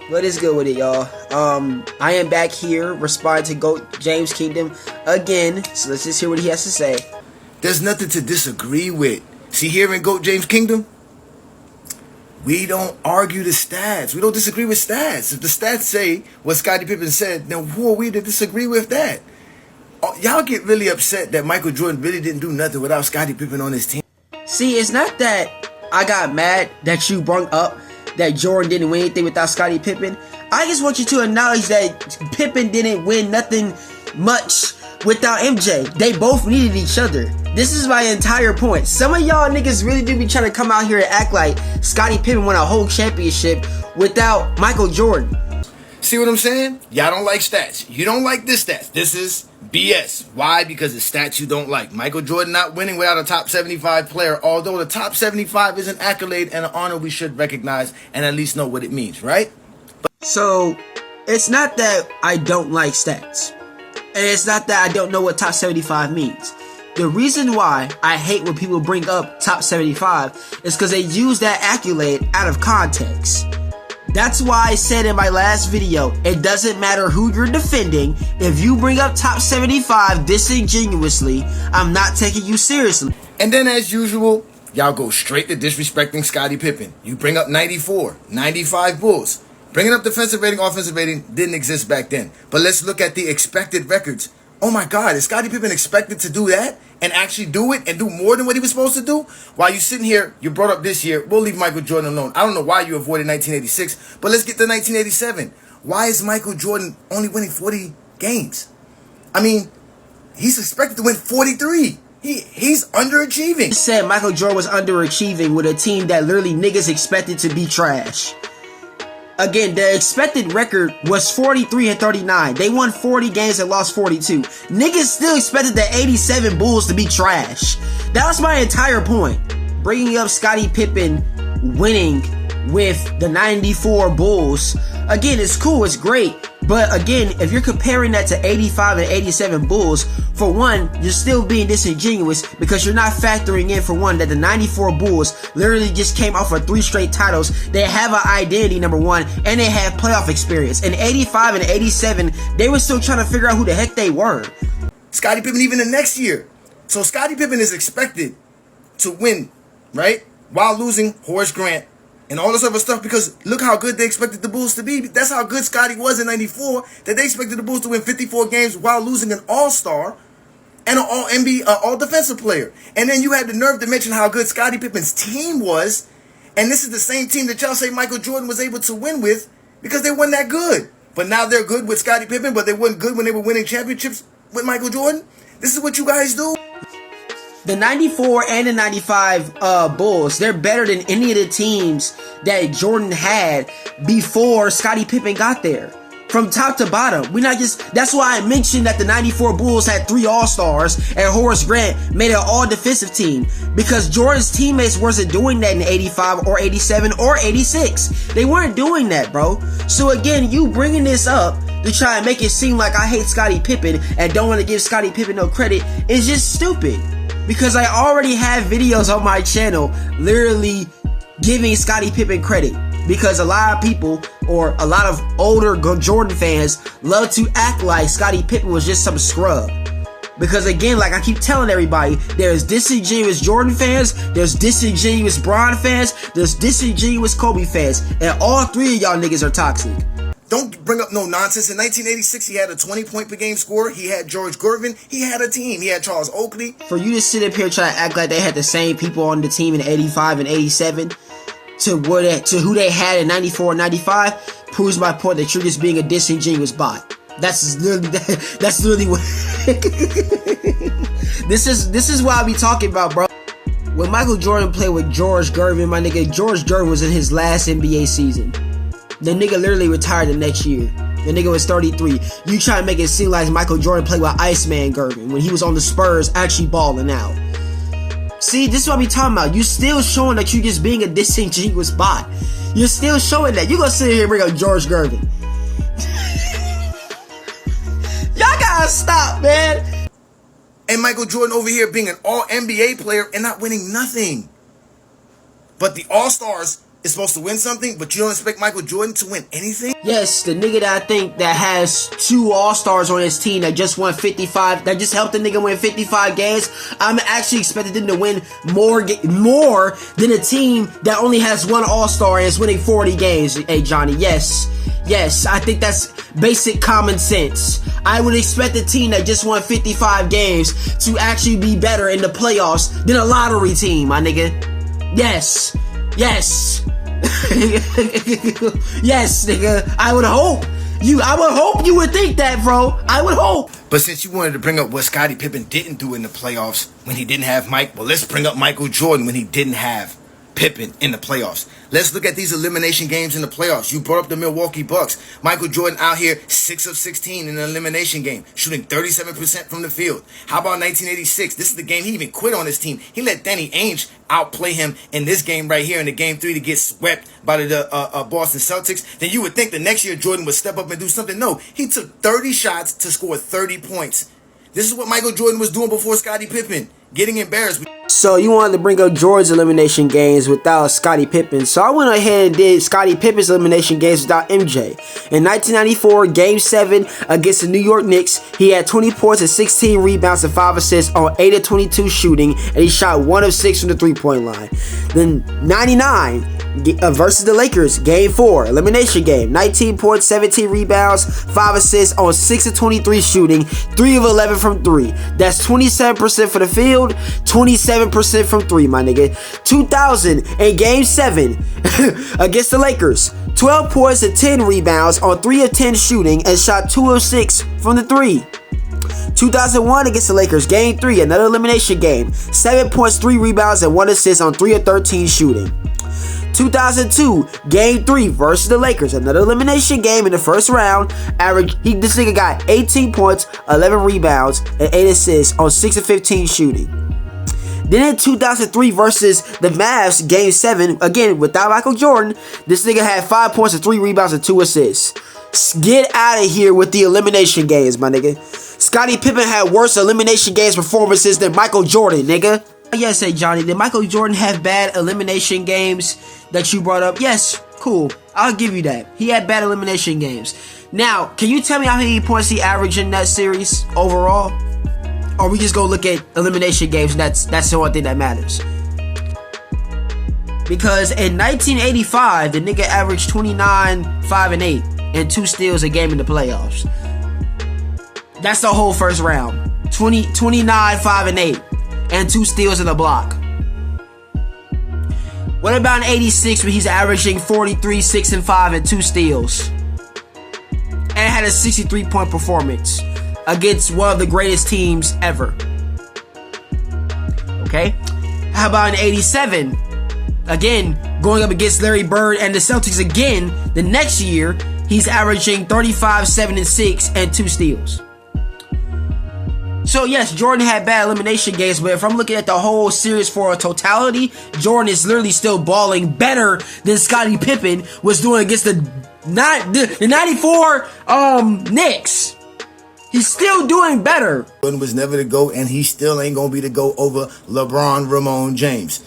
What is good with it, y'all? I am back here responding to GOAT James Kingdom again. So let's just hear what he has to say. There's nothing to disagree with. See, here in GOAT James Kingdom, we don't argue the stats. We don't disagree with stats. If the stats say what Scottie Pippen said, then who are we to disagree with that? Y'all get really upset that Michael Jordan really didn't do nothing without Scottie Pippen on his team. See, it's not that I got mad that you brought up that Jordan didn't win anything without Scottie Pippen. I just want you to acknowledge that Pippen didn't win nothing much without MJ. They both needed each other. This is my entire point. Some of y'all niggas really do be trying to come out here and act like Scottie Pippen won a whole championship without Michael Jordan. See what I'm saying? Y'all don't like stats. You don't like this stats. This is BS. Why? Because it's stats you don't like. Michael Jordan not winning without a top 75 player, although the top 75 is an accolade and an honor we should recognize and at least know what it means, right? So, it's not that I don't like stats. And it's not that I don't know what top 75 means. The reason why I hate when people bring up top 75 is because they use that accolade out of context. That's why I said in my last video, it doesn't matter who you're defending. If you bring up top 75 disingenuously, I'm not taking you seriously. And then as usual, y'all go straight to disrespecting Scottie Pippen. You bring up 94, 95 Bulls. Bringing up defensive rating, offensive rating didn't exist back then. But let's look at the expected records. Oh my God, is Scottie Pippen expected to do that and actually do it and do more than what he was supposed to do? While you sitting here, you brought up this year, we'll leave Michael Jordan alone. I don't know why you avoided 1986, but let's get to 1987. Why is Michael Jordan only winning 40 games? I mean, he's expected to win 43. He's underachieving. You said Michael Jordan was underachieving with a team that literally niggas expected to be trash. Again, the expected record was 43-39. They won 40 games and lost 42. Niggas still expected the 87 Bulls to be trash. That was my entire point. Bringing up Scottie Pippen winning with the 94 Bulls. Again, it's cool, it's great. But again, if you're comparing that to 85 and 87 Bulls, for one, you're still being disingenuous because you're not factoring in, for one, that the 94 Bulls literally just came off of 3 straight titles. They have an identity, number one, and they have playoff experience. In 85 and 87, they were still trying to figure out who the heck they were. Scottie Pippen even the next year. So Scottie Pippen is expected to win, right? While losing Horace Grant and all this other stuff, because look how good they expected the Bulls to be. That's how good Scottie was in 94, that they expected the Bulls to win 54 games while losing an all-star and an all-NBA, all-defensive player. And then you had the nerve to mention how good Scottie Pippen's team was, and this is the same team that y'all say Michael Jordan was able to win with because they weren't that good. But now they're good with Scottie Pippen, but they weren't good when they were winning championships with Michael Jordan? This is what you guys do? The 94 and the 95 Bulls, they're better than any of the teams that Jordan had before Scottie Pippen got there. From top to bottom. That's why I mentioned that the 94 Bulls had 3 All-Stars and Horace Grant made an all-defensive team. Because Jordan's teammates wasn't doing that in 85 or 87 or 86. They weren't doing that, bro. So again, you bringing this up to try and make it seem like I hate Scottie Pippen and don't want to give Scottie Pippen no credit is just stupid. Because I already have videos on my channel literally giving Scottie Pippen credit. Because a lot of people, or a lot of older Jordan fans, love to act like Scottie Pippen was just some scrub. Because again, like I keep telling everybody, there's disingenuous Jordan fans, there's disingenuous Bron fans, there's disingenuous Kobe fans. And all 3 of y'all niggas are toxic. Don't bring up no nonsense. In 1986, he had a 20-point per game score. He had George Gervin. He had a team. He had Charles Oakley. For you to sit up here trying to act like they had the same people on the team in 85 and 87 to who they had in 94 and 95 proves my point that you're just being a disingenuous bot. That's literally what this is what I be talking about, bro. When Michael Jordan played with George Gervin, my nigga, George Gervin was in his last NBA season. The nigga literally retired the next year. The nigga was 33. You try to make it seem like Michael Jordan played with Iceman Gervin when he was on the Spurs actually balling out. See, this is what we talking about. You still showing that you just being a disingenuous bot. You're still showing that. You gonna sit here and bring up George Gervin. Y'all gotta stop, man. And Michael Jordan over here being an all-NBA player and not winning nothing. But the All-Stars is supposed to win something, but you don't expect Michael Jordan to win anything? Yes, the nigga that I think that has 2 All-Stars on his team that just won 55, that just helped the nigga win 55 games, I'm actually expecting them to win more than a team that only has 1 All-Star and is winning 40 games. Hey, Johnny, yes, I think that's basic common sense. I would expect a team that just won 55 games to actually be better in the playoffs than a lottery team, my nigga. Yes. Yes, nigga. I would hope you would think that, bro. I would hope. But since you wanted to bring up what Scottie Pippen didn't do in the playoffs when he didn't have Mike, well, let's bring up Michael Jordan when he didn't have Pippen in the playoffs. Let's look at these elimination games in the playoffs. You brought up the Milwaukee Bucks. Michael Jordan out here 6 of 16 in an elimination game, shooting 37% from the field. How about 1986? This is the game he even quit on his team. He let Danny Ainge outplay him in this game right here in the game 3 to get swept by the Boston Celtics. Then you would think the next year Jordan would step up and do something. No, he took 30 shots to score 30 points. This is what Michael Jordan was doing before Scottie Pippen, getting embarrassed. So you wanted to bring up Jordan's elimination games without Scottie Pippen. So I went ahead and did Scottie Pippen's elimination games without MJ. In 1994, Game 7 against the New York Knicks, he had 20 points and 16 rebounds and 5 assists on 8 of 22 shooting, and he shot 1 of 6 from the three-point line. Then 99 versus the Lakers, Game 4, elimination game, 19 points, 17 rebounds, 5 assists on 6 of 23 shooting, 3 of 11 from 3. That's 27% for the field, 27% from 3, my nigga. 2000 in Game 7 against the Lakers, 12 points and 10 rebounds on 3 of 10 shooting and shot 2 of 6 from the 3. 2001 against the Lakers, Game 3, another elimination game, 7 points, 3 rebounds, and 1 assist on 3 of 13 shooting. 2002, Game 3 versus the Lakers, another elimination game in the first round. This nigga got 18 points, 11 rebounds, and 8 assists on 6 of 15 shooting. Then in 2003 versus the Mavs, Game 7, again without Michael Jordan, this nigga had 5 points and 3 rebounds and 2 assists. Get out of here with the elimination games, my nigga. Scottie Pippen had worse elimination games performances than Michael Jordan, nigga. Yes, hey Johnny, did Michael Jordan have bad elimination games that you brought up? Yes, cool. I'll give you that. He had bad elimination games. Now, can you tell me how many points he averaged in that series overall? Or we just go look at elimination games and that's the only thing that matters. Because in 1985, the nigga averaged 29, 5, and 8 and 2 steals a game in the playoffs. That's the whole first round. 29, 5, and 8. And 2 steals in the block. What about in 86 when he's averaging 43, 6, and 5 and 2 steals? And had a 63-point performance against one of the greatest teams ever. Okay? How about in 87? Again, going up against Larry Bird and the Celtics again, the next year, he's averaging 35, 7, and 6 and 2 steals. So yes, Jordan had bad elimination games, but if I'm looking at the whole series for a totality, Jordan is literally still balling better than Scottie Pippen was doing against the 94 Knicks. He's still doing better. Jordan was never the GOAT, and he still ain't gonna be the GOAT over LeBron Ramon James.